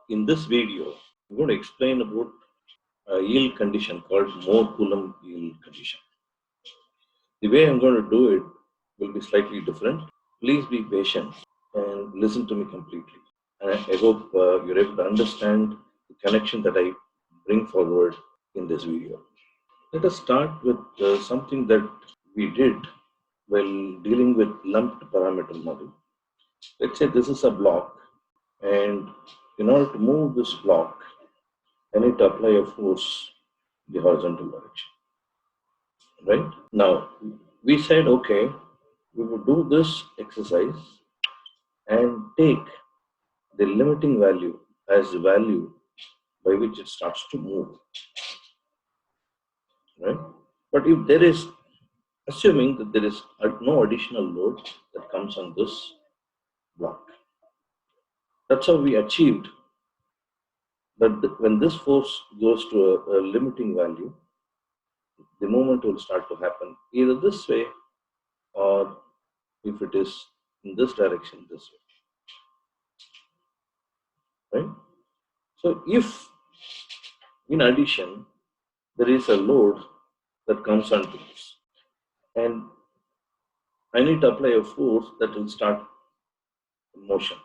In this video, I'm going to explain about a yield condition called Mohr Coulomb yield condition. The way I'm going to do it will be slightly different. Please be patient and listen to me completely. And I hope you're able to understand the connection that I bring forward in this video. Let us start with something that we did while dealing with lumped parameter model. Let's say this is a block, and in order to move this block, I need to apply a force in the horizontal direction. Right? Now, we said, okay, we will do this exercise and take the limiting value as the value by which it starts to move. Right? But if there is, assuming that there is no additional load that comes on this block, that's how we achieved that when this force goes to a limiting value, the movement will start to happen either this way, or if it is in this direction, this way. Right? So if in addition there is a load that comes onto this, and I need to apply a force that will start motion.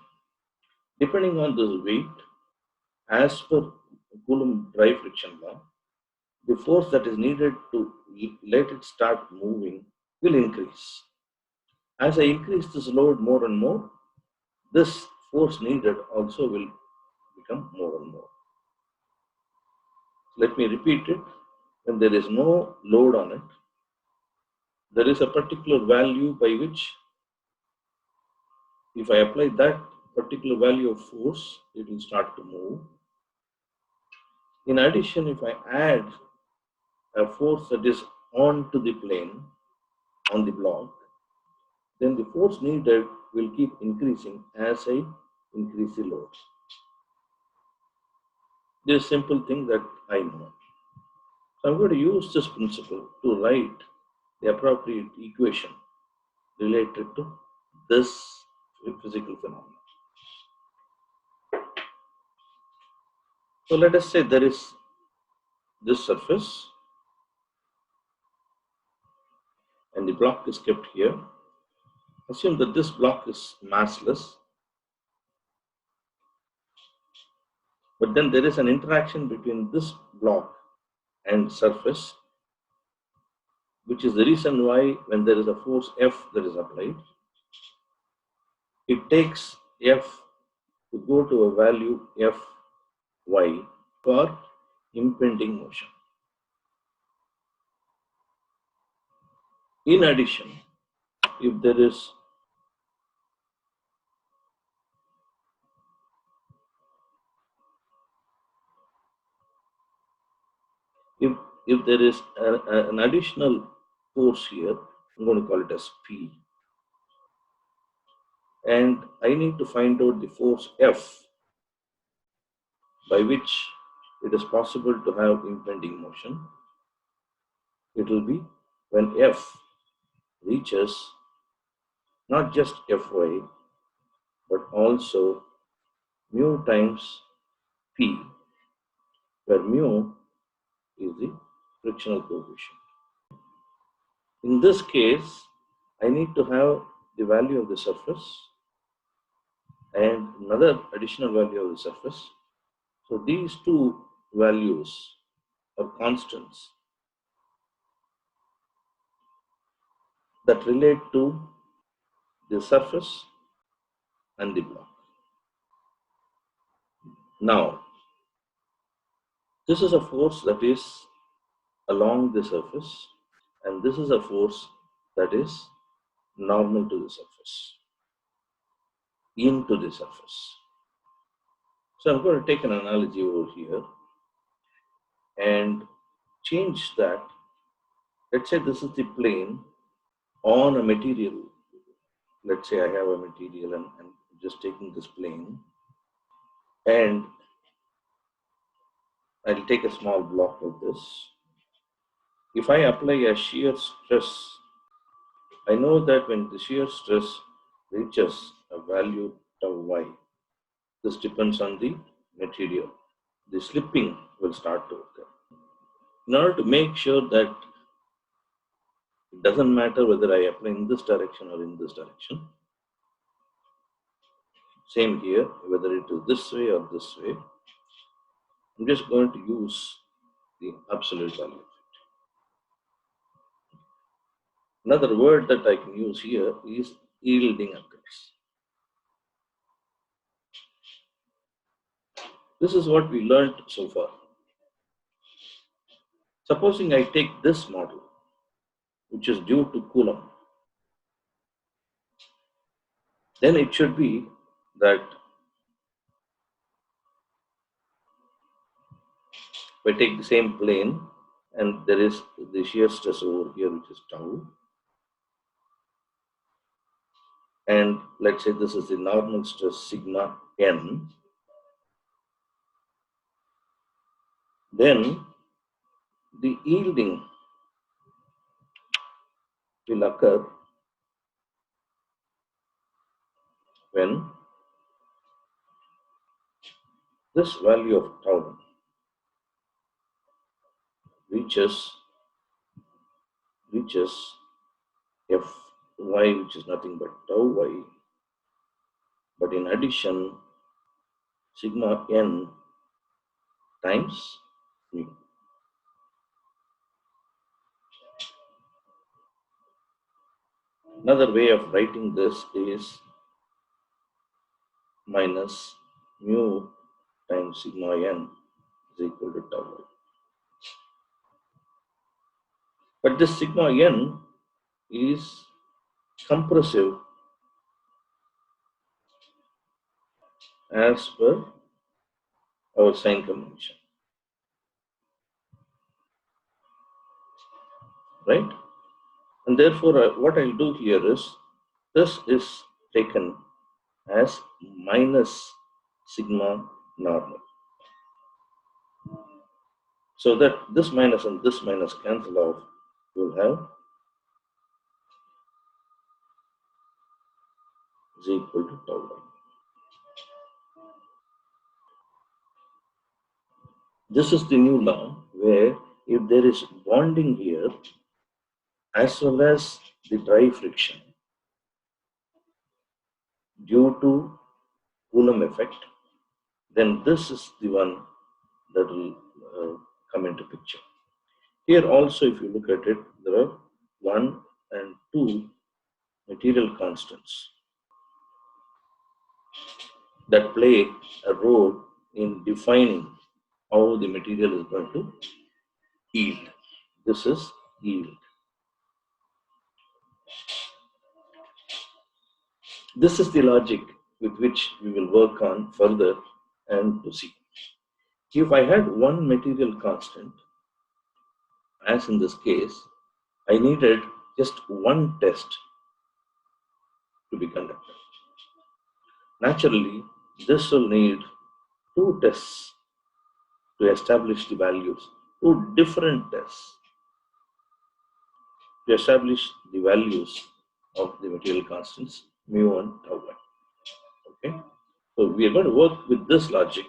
Depending on this weight, as per Coulomb dry friction law, the force that is needed to let it start moving will increase. As I increase this load more and more, this force needed also will become more and more. Let me repeat it. When there is no load on it, there is a particular value by which, if I apply that particular value of force, it will start to move. In addition, if I add a force that is onto the plane, on the block, then the force needed will keep increasing as I increase the load. This simple thing that I know. So I'm going to use this principle to write the appropriate equation related to this physical phenomenon. So let us say there is this surface and the block is kept here. Assume that this block is massless, but then there is an interaction between this block and surface, which is the reason why when there is a force F that is applied, it takes F to go to a value Fy for impending motion. In addition, if there is an additional force here, I'm going to call it as P, and I need to find out the force F by which it is possible to have impending motion. It will be when F reaches not just Fy, but also mu times P, where mu is the frictional coefficient. In this case, I need to have the value of the surface and another additional value of the surface. So these two values are constants that relate to the surface and the block. Now, this is a force that is along the surface, and this is a force that is normal to the surface, into the surface. So I'm going to take an analogy over here and change that. Let's say this is the plane on a material. Let's say I have a material and I'm just taking this plane, and I'll take a small block like this. If I apply a shear stress, I know that when the shear stress reaches a value tau y, this depends on the material, the slipping will start to occur. In order to make sure that it doesn't matter whether I apply in this direction or in this direction, same here, whether it is this way or this way, I'm just going to use the absolute value. Another word that I can use here is yielding occurs. This is what we learned so far. Supposing I take this model, which is due to Coulomb, then it should be that if I take the same plane and there is the shear stress over here, which is tau, and let's say this is the normal stress sigma n, then the yielding will occur when this value of tau reaches Fy, which is nothing but tau y, but in addition sigma n times mu. Another way of writing this is minus mu times sigma n is equal to tau y. But this sigma n is compressive as per our sign convention, right? And therefore, what I'll do here is, this is taken as minus sigma normal, so that this minus and this minus cancel off. You'll have is equal to tau y. This is the new law, where if there is bonding here as well as the dry friction due to Coulomb effect, then this is the one that will come into picture. Here also, if you look at it, there are 1 and 2 material constants that play a role in defining how the material is going to yield. This is yield. This is the logic with which we will work on further and to see. If I had one material constant, as in this case, I needed just one test to be conducted. Naturally, this will need 2 tests to establish the values, 2 different tests to establish the values of the material constants mu and tau y. Okay, so we are going to work with this logic,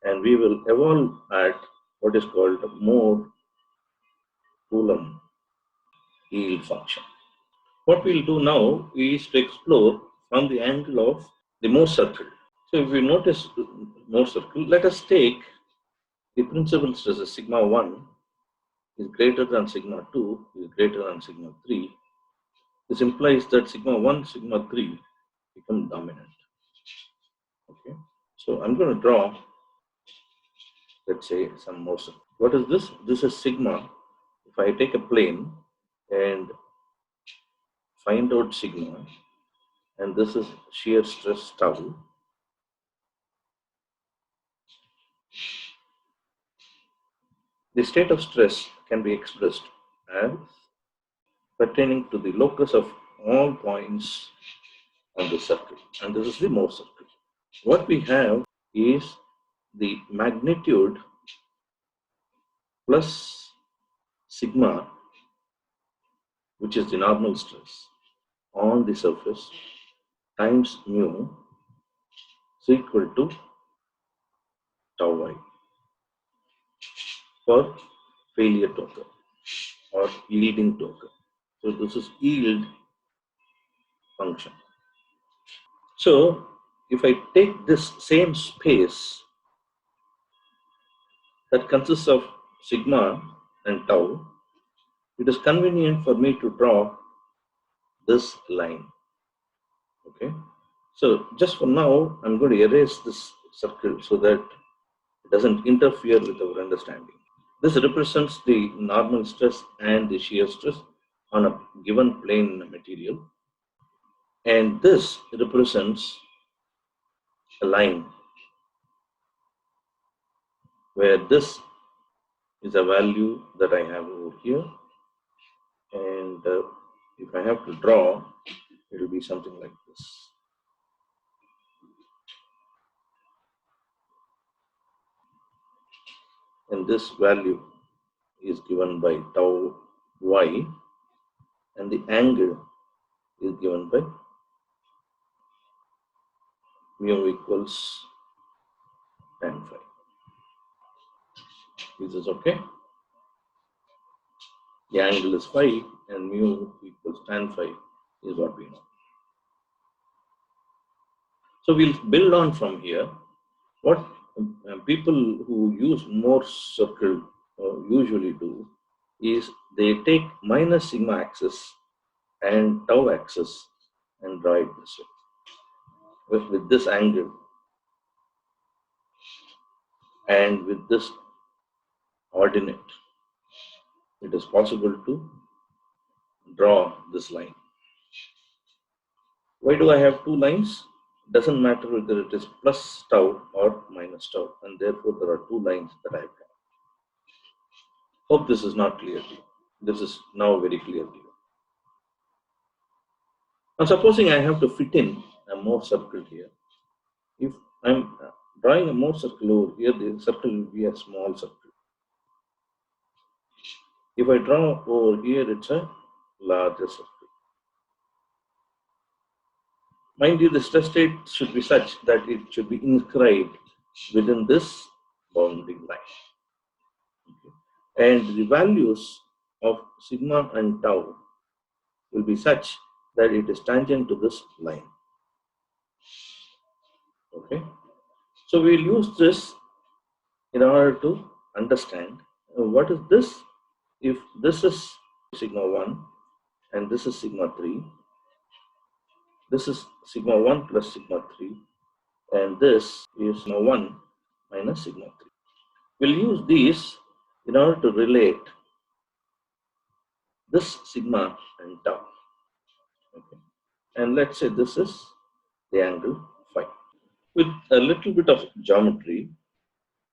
and we will evolve at what is called Mohr Coulomb yield function. What we'll do now is to explore from the angle of the Mohr circle. So if we notice the Mohr circle, let us take the principal stresses sigma 1 is greater than sigma 2 is greater than sigma 3. This implies that sigma 1, sigma 3 become dominant. Okay, so I'm going to draw, let's say, some Mohr circle. What is this? This is sigma. If I take a plane and find out sigma, and this is shear stress tau, the state of stress can be expressed as pertaining to the locus of all points on the circle, and this is the Mohr circle. What we have is the magnitude plus sigma, which is the normal stress on the surface, times mu is equal to tau y for failure to occur or yielding to occur. So this is yield function. So if I take this same space that consists of sigma and tau, it is convenient for me to draw this line. Okay. So just for now, I'm going to erase this circle so that it doesn't interfere with our understanding. This represents the normal stress and the shear stress on a given plane material. And this represents a line where this is a value that I have over here. And if I have to draw, it will be something like this. And this value is given by tau y, and the angle is given by mu equals tan phi. Is this okay? The angle is phi and mu equals tan phi is what we know. So we'll build on from here. What people who use Mohr circle usually do is they take minus sigma axis and tau axis and draw it this way with this angle and with this ordinate. It is possible to draw this line. Why do I have two lines? Doesn't matter whether it is plus tau or minus tau, and therefore there are two lines that I have drawn. Hope this is not clear to you. This is now very clear to you. Now supposing I have to fit in a Mohr circle here. If I'm drawing a Mohr circle over here, the circle will be a small circle. If I draw over here, it's a larger circle. Mind you, the stress state should be such that it should be inscribed within this bounding line. Okay. And the values of sigma and tau will be such that it is tangent to this line. Okay. So we'll use this in order to understand what is this. If this is sigma 1 and this is sigma 3, this is sigma 1 plus sigma 3, and this is sigma 1 minus sigma 3. We'll use these in order to relate this sigma and tau. Okay. And let's say this is the angle phi. With a little bit of geometry,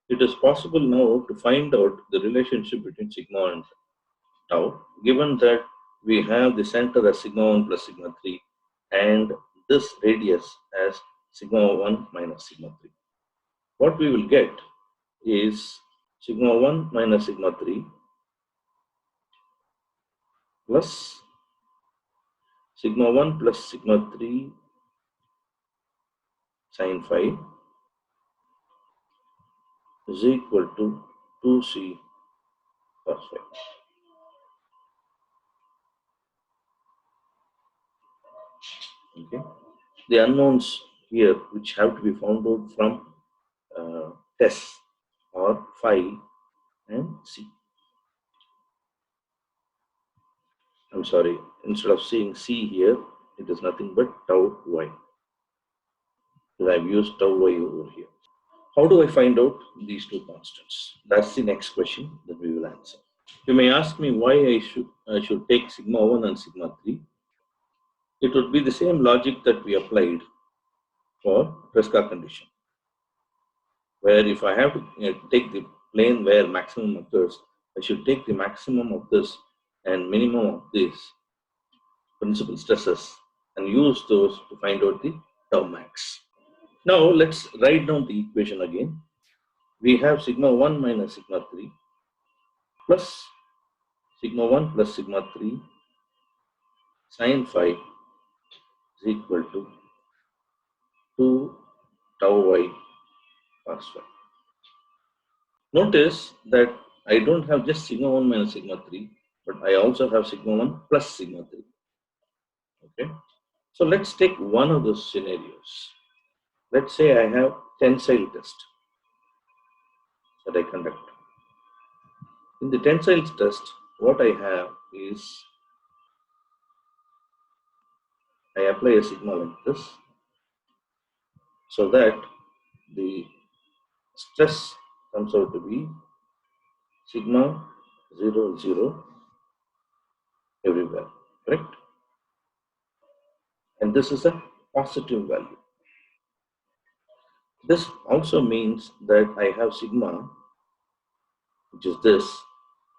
it is possible now to find out the relationship between sigma and tau, given that we have the center as sigma 1 plus sigma 3 and this radius as sigma 1 minus sigma 3. What we will get is sigma 1 minus sigma 3 plus sigma 1 plus sigma 3 sin phi is equal to 2c cos phi. Okay. The unknowns here, which have to be found out from tests, or phi and c. I'm sorry, instead of seeing c here, it is nothing but tau y. I've used tau y over here. How do I find out these two constants? That's the next question that we will answer. You may ask me why I should take sigma 1 and sigma 3. It would be the same logic that we applied for Tresca condition, where if I have to take the plane where maximum occurs, I should take the maximum of this and minimum of this principal stresses and use those to find out the tau max. Now let's write down the equation again. We have sigma 1 minus sigma 3 plus sigma 1 plus sigma 3 sin phi is equal to 2 tau y cos phi. Notice that I don't have just sigma 1 minus sigma 3, but I also have sigma 1 plus sigma 3. Okay. So let's take one of those scenarios. Let's say I have tensile test that I conduct. In the tensile test, what I have is I apply a sigma like this so that the stress comes out to be sigma 0, 0 everywhere, correct? And this is a positive value. This also means that I have sigma, which is this,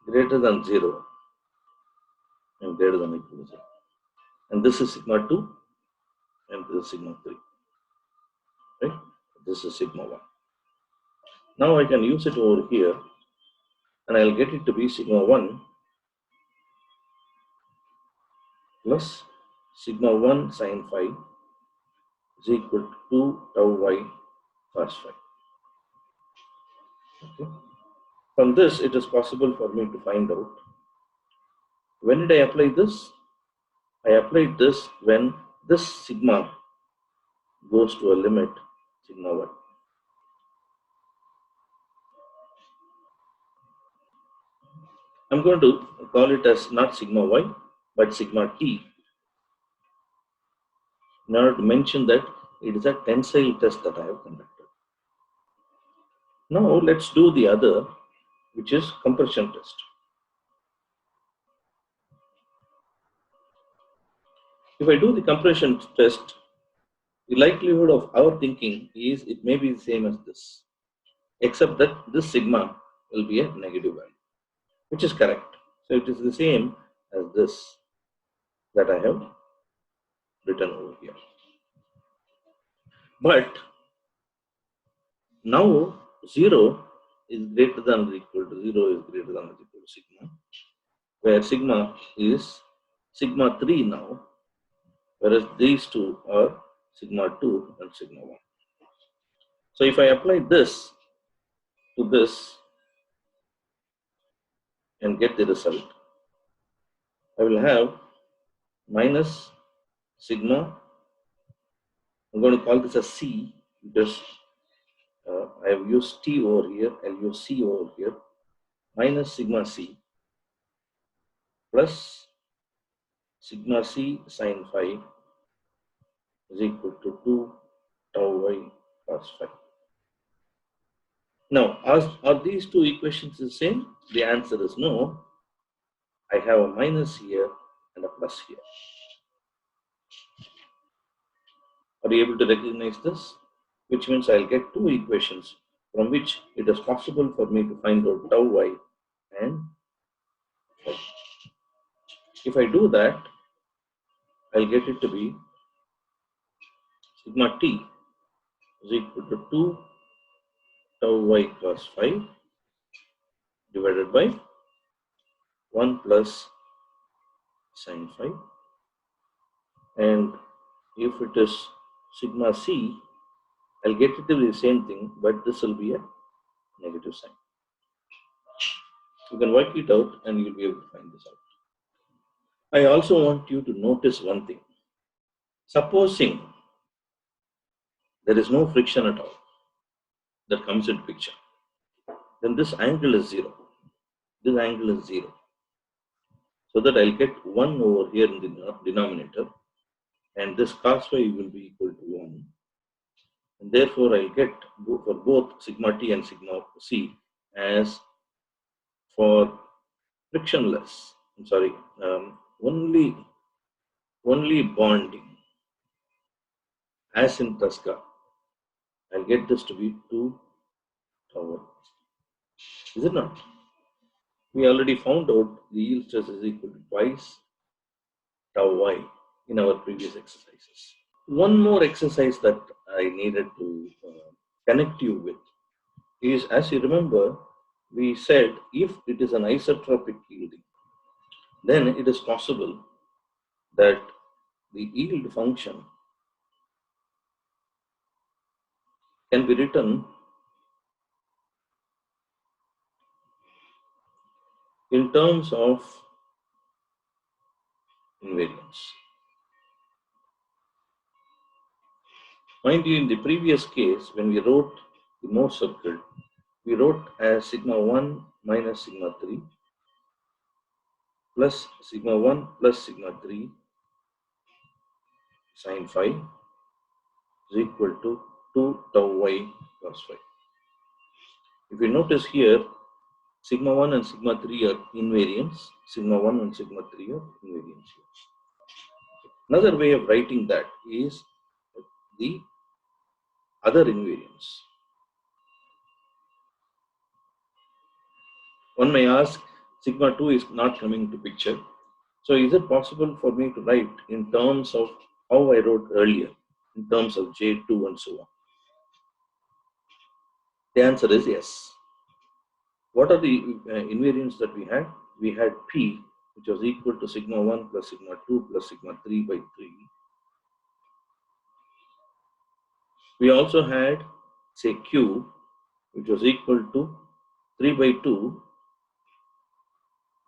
greater than 0 and greater than or equal to 0. And this is sigma 2 and this is sigma 3, right? This is sigma 1. Now I can use it over here and I'll get it to be sigma 1 plus sigma 1 sine phi is equal to 2 tau y cos phi. Okay. From this, it is possible for me to find out when did I apply this? I applied this when this sigma goes to a limit sigma 1. I'm going to call it as not sigma y, but sigma t in order to mention that it is a tensile test that I have conducted. Now let's do the other, which is compression test. If I do the compression test, the likelihood of our thinking is it may be the same as this, except that this sigma will be a negative value, which is correct. So it is the same as this that I have written over here. But now 0 is greater than or equal to 0 is greater than or equal to sigma, where sigma is sigma 3 now, whereas these two are sigma 2 and sigma 1. So if I apply this to this and get the result, I will have minus sigma. I'm going to call this a C because I have used T over here, I'll use C over here, minus sigma C plus sigma C sine phi is equal to 2 tau y cos phi. Now, are these two equations the same? The answer is no. I have a minus here and a plus here. Are you able to recognize this? Which means I'll get two equations from which it is possible for me to find out tau y and phi. If I do that, I'll get it to be sigma t is equal to 2 tau y cos phi divided by 1 plus sine phi. And if it is sigma c, I'll get it to be the same thing, but this will be a negative sign. You can work it out and you'll be able to find this out. I also want you to notice one thing. Supposing there is no friction at all that comes into picture, then this angle is 0. This angle is 0. So that I'll get 1 over here in the denominator, and this cos phi will be equal to 1. And therefore, I'll get for both sigma t and sigma c as for frictionless, only bonding, as in Tosca, I'll get this to be 2 tau. Is it not? We already found out the yield stress is equal to twice tau y in our previous exercises. One more exercise that I needed to connect you with is, as you remember, we said if it is an isotropic yielding, then it is possible that the yield function can be written in terms of invariance. Mind you, in the previous case, when we wrote the Mohr circle, we wrote as sigma 1 minus sigma 3 plus sigma 1 plus sigma 3 sine phi is equal to 2 tau y cos phi. If you notice here, sigma 1 and sigma 3 are invariants. Sigma 1 and sigma 3 are invariants here. Another way of writing that is the other invariance. One may ask, sigma 2 is not coming to picture. So is it possible for me to write in terms of how I wrote earlier, in terms of J2 and so on? The answer is yes. What are the invariants that we had? We had P, which was equal to sigma 1 plus sigma 2 plus sigma 3 by 3. We also had, say, Q, which was equal to 3 by 2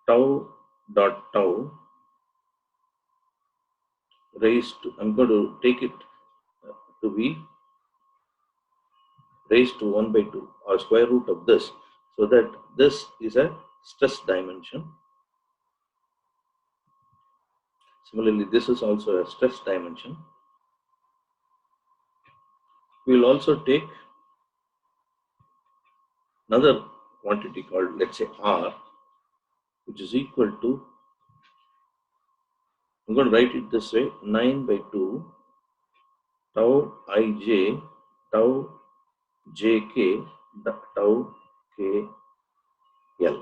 tau dot tau raised to, I'm going to take it to be raised to 1 by 2 or square root of this, so that this is a stress dimension. Similarly, this is also a stress dimension. We will also take another quantity called, let's say, R, which is equal to, I'm going to write it this way, 9 by 2 tau ij tau jk tau kl.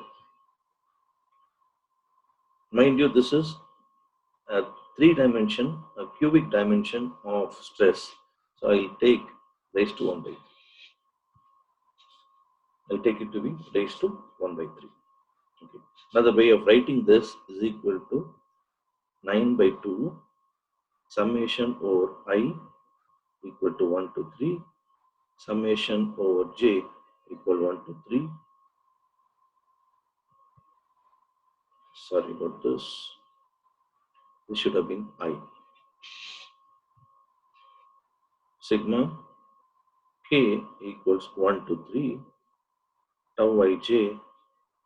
Mind you, this is a 3-dimension, a cubic dimension of stress. So I'll take raised to 1 by 3. I'll take it to be raised to 1 by 3. Okay. Another way of writing this is equal to 9 by 2 summation over I equal to 1 to 3, summation over j equal 1 to 3. Sorry about this. This should have been I. Sigma k equals 1 to 3 tau ij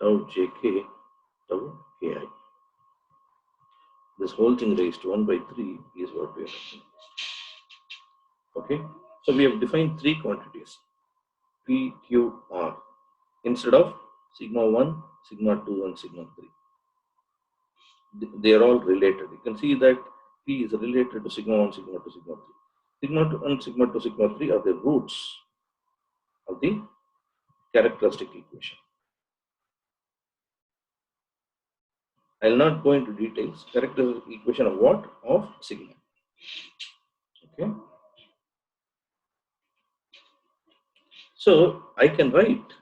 tau jk tau ki. This whole thing raised to 1 by 3 is what we are writing. Okay, so we have defined 3 quantities, P, Q, R, instead of sigma 1, sigma 2, and sigma 3. They are all related. You can see that P is related to sigma 1, sigma 2, sigma 3. Sigma 2 and sigma 2, sigma 3 are the roots of the characteristic equation. I will not go into details. Characteristic equation of what? Of sigma. Okay. So I can write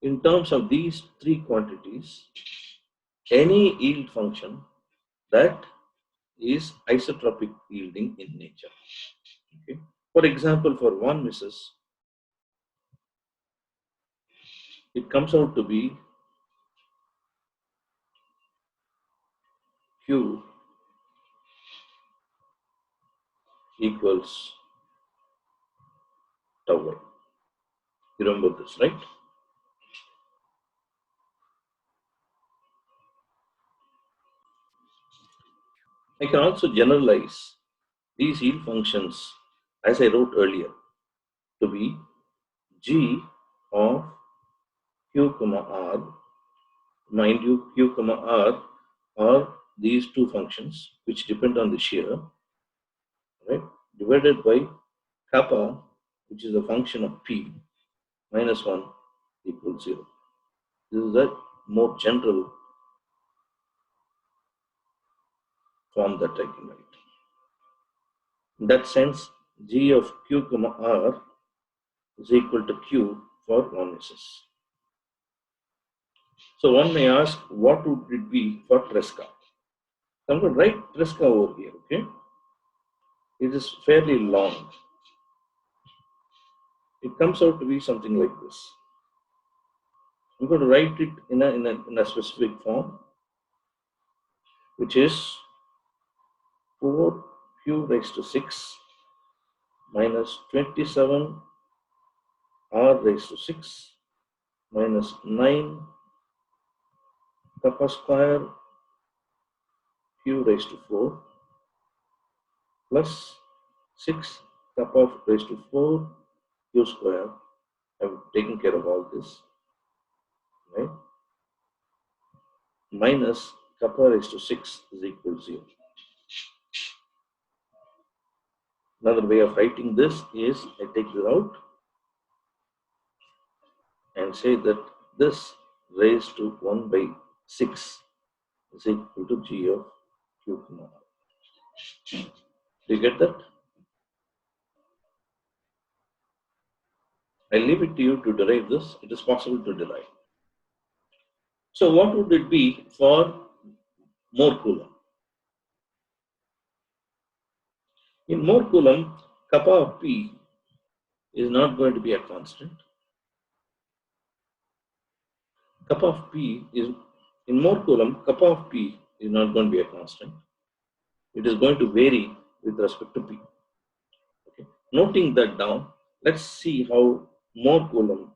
in terms of these 3 quantities any yield function that is isotropic yielding in nature. Okay. For example, for one missus, it comes out to be Q equals tau y. You remember this, right? I can also generalize these yield functions, as I wrote earlier, to be G of Q comma R. Mind you, Q comma R are these 2 functions which depend on the shear, right? Divided by kappa, which is a function of P, minus 1 equals 0. This is a more general form that I can write. In that sense, G of Q comma R is equal to Q for one missus. So one may ask, what would it be for Tresca? So I'm going to write Tresca over here, okay? It is fairly long. It comes out to be something like this. I'm going to write it in a specific form, which is 4q raised to 6 minus 27 r raised to 6 minus 9 kappa square q raised to 4 plus 6 kappa raised to 4 q square. I'm taking care of all this, right? Minus kappa raised to 6 is equal to 0. Another way of writing this is I take this out and say that this raised to 1 by 6 is equal to g of q comma r. Do you get that? I leave it to you to derive this. It is possible to derive. So what would it be for Mohr Coulomb? In Mohr Coulomb, kappa of P is not going to be a constant. Kappa of P is, in Mohr Coulomb, kappa of P is not going to be a constant. It is going to vary with respect to P. Okay. Noting that down, let's see how Mohr Coulomb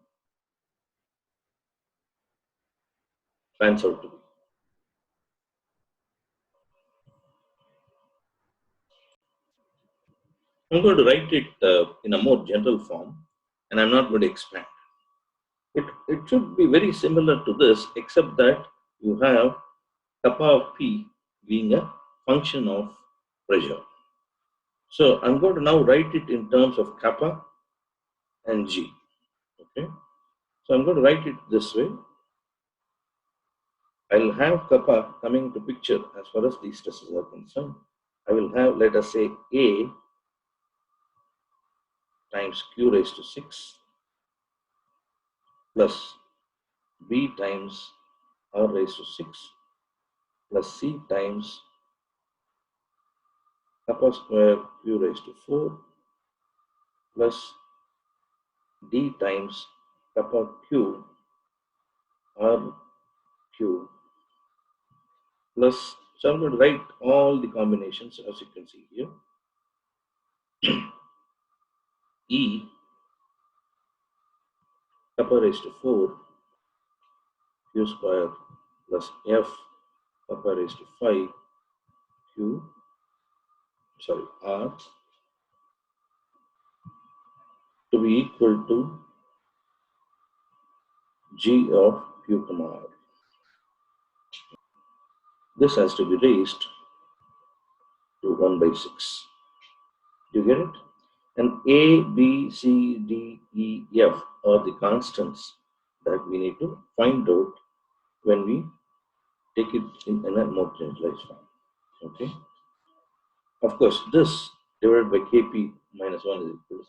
pans out to be. I'm going to write it in a more general form, and I'm not going to expand. It should be very similar to this, except that you have kappa of P being a function of pressure. So I'm going to now write it in terms of kappa and G. Okay. So I'm going to write it this way. I'll have kappa coming to picture as far as these stresses are concerned. I will have, let us say, A times q raised to 6 plus B times r raised to 6 plus C times kappa square q raised to 4 plus D times kappa q r q plus, so I'm going to write all the combinations as you can see here. E kappa raised to 4 q square plus F kappa raised to 5 r to be equal to g of q comma r. This has to be raised to 1 by 6. Do you get it? And A, B, C, D, E, F are the constants that we need to find out when we take it in a more generalized form. Okay. Of course, this divided by Kp minus 1 is equal to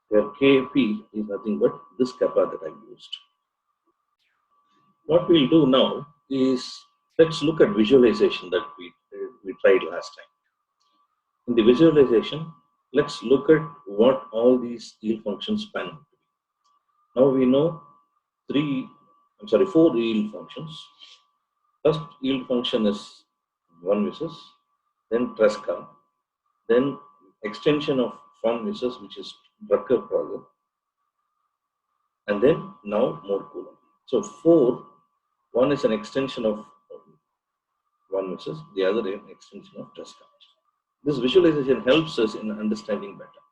0. Where Kp is nothing but this kappa that I've used. What we'll do now is let's look at visualization that we tried last time. In the visualization, let's look at what all these yield functions span to be. Now we know 4 yield functions. First yield function is von Mises, then Tresca, then extension of von Mises, which is Drucker problem, and then now Mohr Coulomb. So 4, one is an extension of von Mises, the other an extension of Tresca. This visualization helps us in understanding better.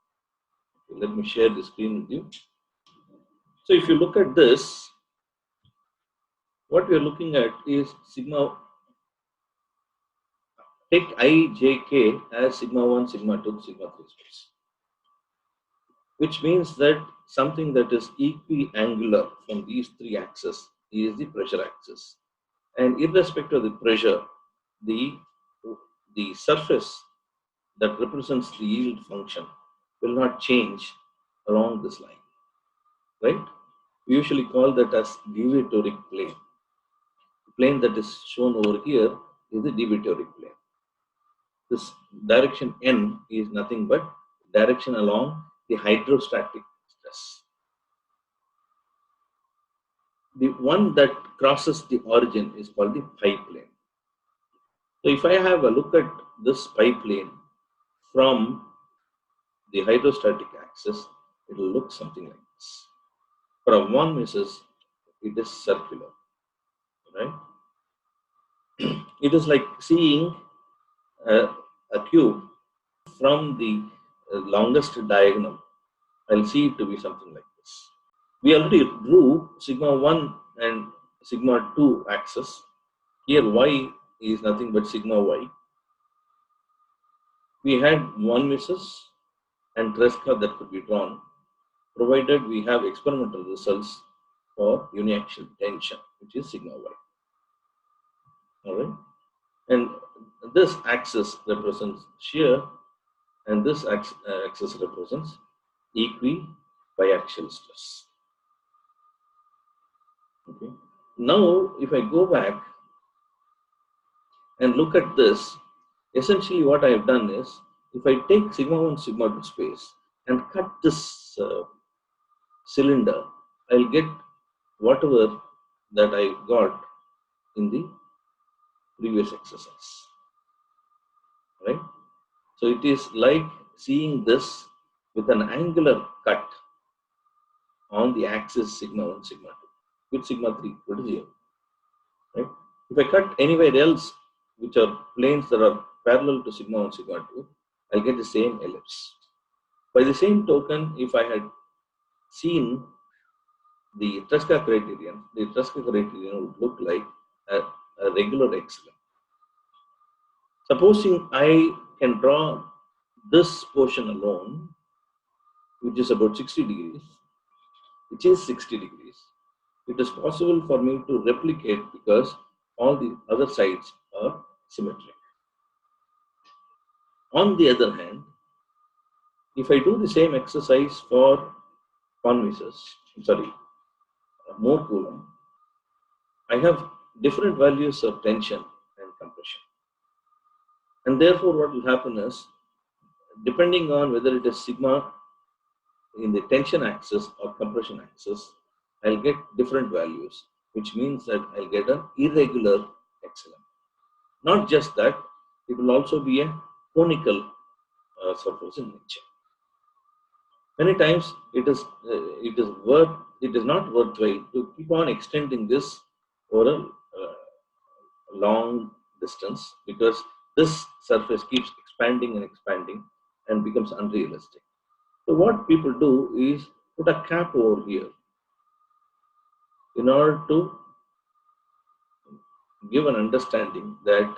Okay, let me share the screen with you. So if you look at this, what we are looking at is sigma. Take ijk as sigma 1, sigma 2, sigma 3 space, which means that something that is equiangular from these 3 axes is the pressure axis. And irrespective of the pressure, the surface that represents the yield function will not change along this line, right? We usually call that as deviatoric plane. The plane that is shown over here is the deviatoric plane. This direction n is nothing but direction along the hydrostatic stress. The one that crosses the origin is called the pi plane. So if I have a look at this pi plane from the hydrostatic axis, it will look something like this. For von Mises, it is circular, right? It is like seeing a cube from the longest diagonal. I'll see it to be something like this. We already drew sigma 1 and sigma 2 axis. Here y is nothing but sigma y. We had von Mises and Tresca that could be drawn, provided we have experimental results for uniaxial tension, which is sigma y. All right, and this axis represents shear, and this axis represents equi-biaxial stress. Okay. Now, if I go back and look at this, essentially what I have done is, if I take sigma 1, sigma 2 space and cut this cylinder, I'll get whatever that I got in the previous exercise, right? So it is like seeing this with an angular cut on the axis sigma 1, sigma 2, with sigma 3 equal to 0, right? If I cut anywhere else, which are planes that are parallel to sigma 1, sigma 2, I'll get the same ellipse. By the same token, if I had seen the Tresca criterion, the Tresca criterion would look like a regular excellent. Supposing I can draw this portion alone, which is about 60 degrees, which is 60 degrees, it is possible for me to replicate because all the other sides are symmetric. On the other hand, if I do the same exercise for Mohr Coulomb, I have different values of tension and compression. And therefore, what will happen is, depending on whether it is sigma in the tension axis or compression axis, I'll get different values, which means that I'll get an irregular excellent. Not just that, it will also be a conical surface in nature. Many times it is not worthwhile to keep on extending this over a long distance, because this surface keeps expanding and becomes unrealistic. So what people do is put a cap over here in order to give an understanding that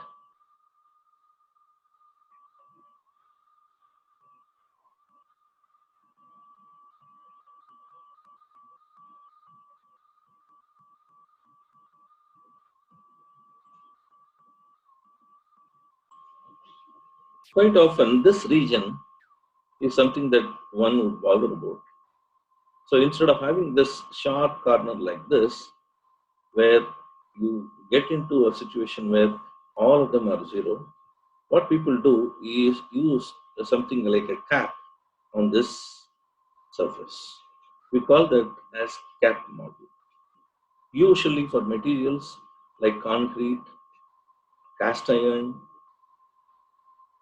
quite often this region is something that one would bother about. So instead of having this sharp corner like this, where you get into a situation where all of them are zero, what people do is use something like a cap on this surface. We call that as cap model. Usually for materials like concrete, cast iron,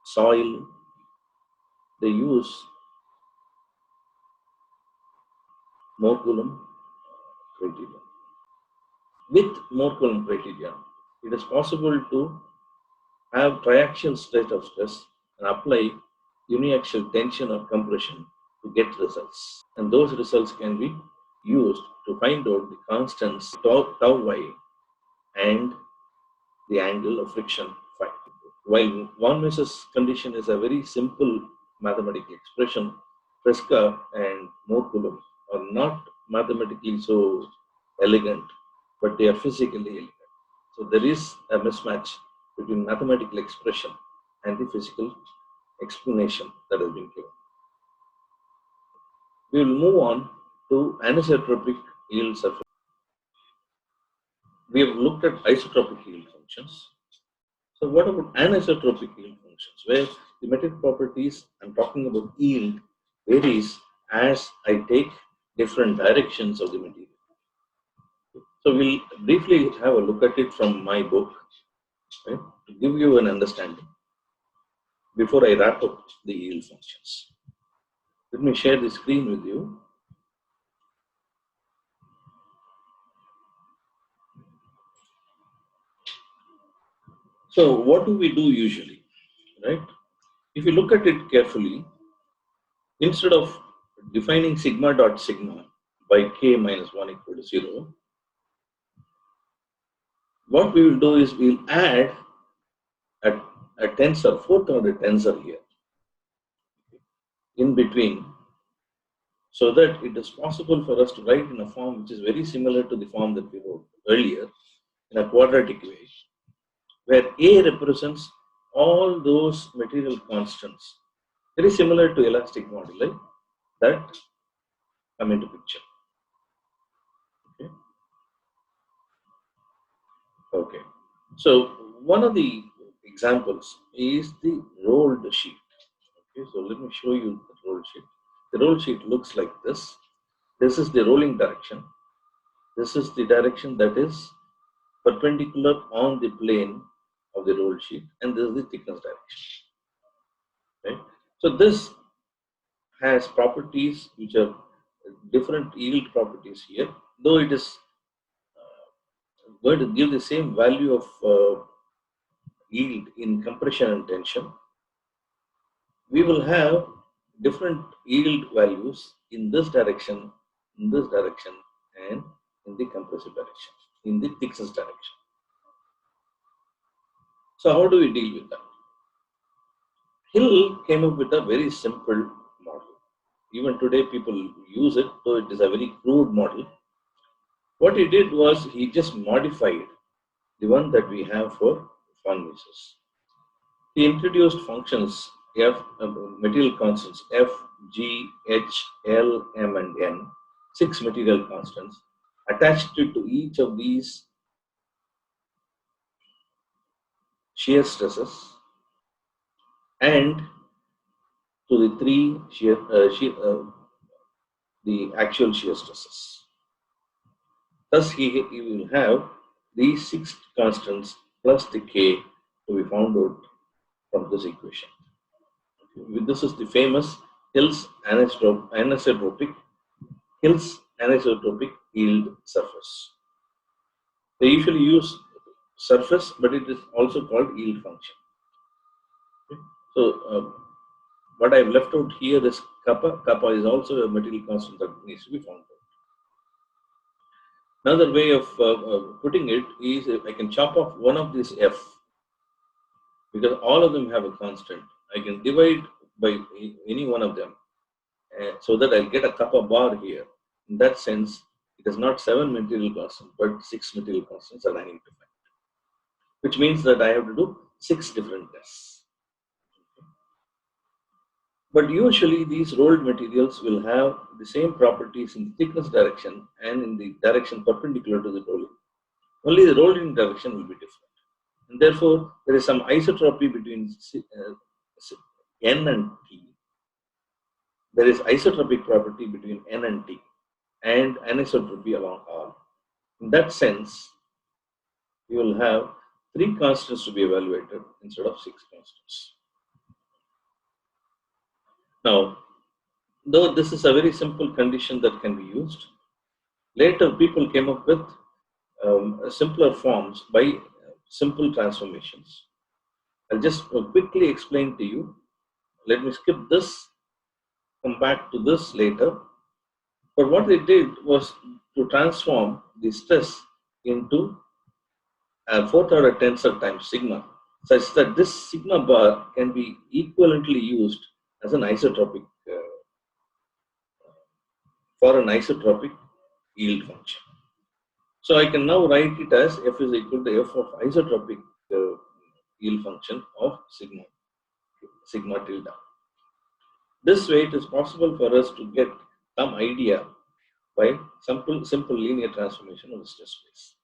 soil, they use Mohr Coulomb criteria. With Mohr Coulomb criteria, it is possible to have triaxial state of stress and apply uniaxial tension or compression to get results. And those results can be used to find out the constants tau y and the angle of friction phi. While von Mises condition is a very simple mathematical expression, Tresca and Mohr Coulomb are not mathematically so elegant, but they are physically elegant. So there is a mismatch between mathematical expression and the physical explanation that has been given. We will move on to anisotropic yield surface. We have looked at isotropic yield functions. So what about anisotropic yield functions, where the material properties, I'm talking about yield, varies as I take different directions of the material. So we'll briefly have a look at it from my book, right, to give you an understanding before I wrap up the yield functions. Let me share the screen with you. So what do we do usually, right? If you look at it carefully, instead of defining sigma dot sigma by k minus 1 equal to 0, what we will do is we'll add a tensor, fourth order tensor here in between, so that it is possible for us to write in a form which is very similar to the form that we wrote earlier in a quadratic way, where A represents all those material constants, very similar to elastic moduli that come into picture. Okay. Okay. So one of the examples is the rolled sheet. Okay. So let me show you the rolled sheet. The rolled sheet looks like this. This is the rolling direction. This is the direction that is perpendicular on the plane of the roll sheet, and this is the thickness direction. Right? So this has properties which are different yield properties here, though it is going to give the same value of yield in compression and tension. We will have different yield values in this direction, and in the compressive direction, in the thickness direction. So how do we deal with that? Hill came up with a very simple model. Even today, people use it, though it is a very crude model. What he did was he just modified the one that we have for funcions. He introduced functions f, material constants f, g, h, l, m, and n, 6 material constants, attached it to each of these shear stresses and to the three the actual shear stresses. Thus, he will have these 6 constants plus the k to be found out from this equation. This is the famous Hill's anisotropic yield surface. They usually use surface, but it is also called yield function. Okay. So, what I've left out here is kappa. Kappa is also a material constant that needs to be found out. Another way of putting it is, if I can chop off one of these f, because all of them have a constant, I can divide by any one of them so that I'll get a kappa bar here. In that sense, it is not 7 material constants, but 6 material constants that I need to find, which means that I have to do 6 different tests. But usually these rolled materials will have the same properties in the thickness direction and in the direction perpendicular to the rolling. Only the rolling direction will be different. And therefore, there is some isotropy between N and T. There is isotropic property between N and T, and anisotropy along R. In that sense, you will have 3 constants to be evaluated instead of 6 constants. Now, though this is a very simple condition that can be used, later people came up with simpler forms by simple transformations. I'll just quickly explain to you. Let me skip this, come back to this later. But what they did was to transform the stress into a 4th order tensor times sigma, such that this sigma bar can be equivalently used as an isotropic for an isotropic yield function. So I can now write it as f is equal to f of isotropic yield function of sigma tilde. This way, it is possible for us to get some idea by simple linear transformation of the stress space.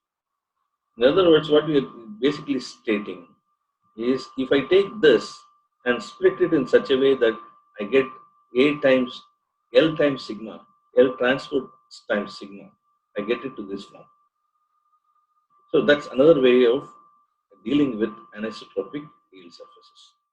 In other words, what we are basically stating is, if I take this and split it in such a way that I get A times L times sigma, L transpose times sigma, I get it to this form. So that's another way of dealing with anisotropic yield surfaces.